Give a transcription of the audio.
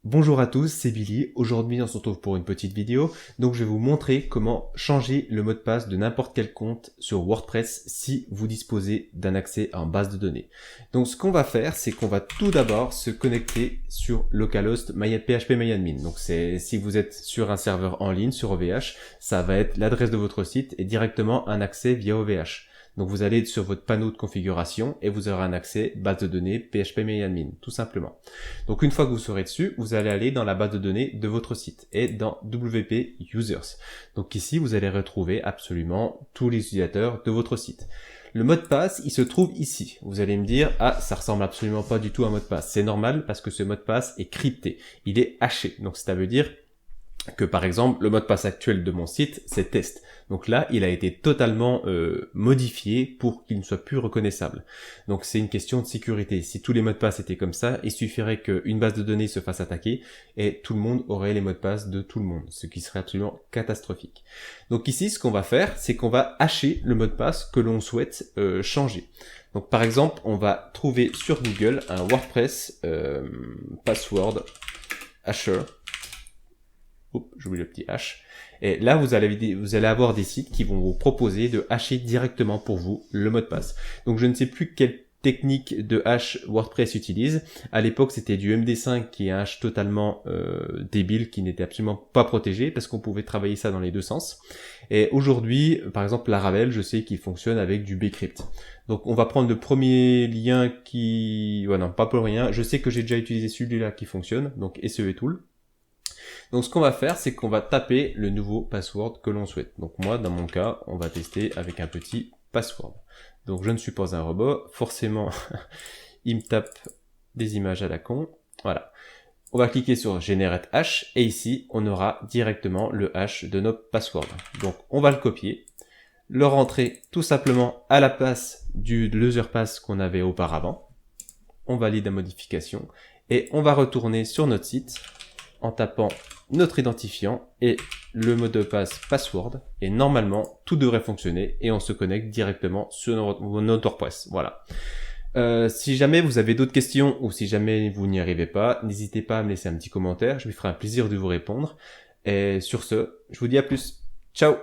Bonjour à tous, c'est Billy. Aujourd'hui, on se retrouve pour une petite vidéo. Donc, je vais vous montrer comment changer le mot de passe de n'importe quel compte sur WordPress si vous disposez d'un accès en base de données. Donc, ce qu'on va faire, c'est qu'on va tout d'abord se connecter sur localhost phpMyAdmin. Donc, c'est si vous êtes sur un serveur en ligne sur OVH, ça va être l'adresse de votre site et directement un accès via OVH. Donc vous allez sur votre panneau de configuration et vous aurez un accès base de données phpMyAdmin, tout simplement. Donc une fois que vous serez dessus, vous allez aller dans la base de données de votre site et dans WP Users. Donc ici, vous allez retrouver absolument tous les utilisateurs de votre site. Le mot de passe, il se trouve ici. Vous allez me dire, ah, ça ressemble absolument pas du tout à un mot de passe. C'est normal parce que ce mot de passe est crypté. Il est haché. Donc ça veut dire que par exemple, le mot de passe actuel de mon site, c'est test. Donc là, il a été totalement modifié pour qu'il ne soit plus reconnaissable. Donc c'est une question de sécurité. Si tous les mots de passe étaient comme ça, il suffirait qu'une base de données se fasse attaquer et tout le monde aurait les mots de passe de tout le monde, ce qui serait absolument catastrophique. Donc ici, ce qu'on va faire, c'est qu'on va hacher le mot de passe que l'on souhaite changer. Donc par exemple, on va trouver sur Google un WordPress password hasher. Oups, j'oublie le petit H. Et là, vous allez avoir des sites qui vont vous proposer de hasher directement pour vous le mot de passe. Donc, je ne sais plus quelle technique de hash WordPress utilise. À l'époque, c'était du MD5 qui est un hash totalement débile, qui n'était absolument pas protégé parce qu'on pouvait travailler ça dans les deux sens. Et aujourd'hui, par exemple, Laravel, je sais qu'il fonctionne avec du bcrypt. Donc, on va prendre le premier lien qui... Ouais, non, pas pour rien. Je sais que j'ai déjà utilisé celui-là qui fonctionne, donc SEE Tool. Donc ce qu'on va faire, c'est qu'on va taper le nouveau password que l'on souhaite. Donc moi, dans mon cas, on va tester avec un petit password. Donc je ne suis pas un robot, forcément, il me tape des images à la con. Voilà. On va cliquer sur Generate Hash et ici, on aura directement le hash de notre password. Donc on va le copier, le rentrer tout simplement à la place du user pass qu'on avait auparavant. On valide la modification et on va retourner sur notre site en tapant notre identifiant et le mot de passe password et normalement tout devrait fonctionner et on se connecte directement sur notre WordPress. Voilà. Si jamais vous avez d'autres questions ou si jamais vous n'y arrivez pas, n'hésitez pas à me laisser un petit commentaire, je me ferai un plaisir de vous répondre. Et sur ce, je vous dis à plus. Ciao!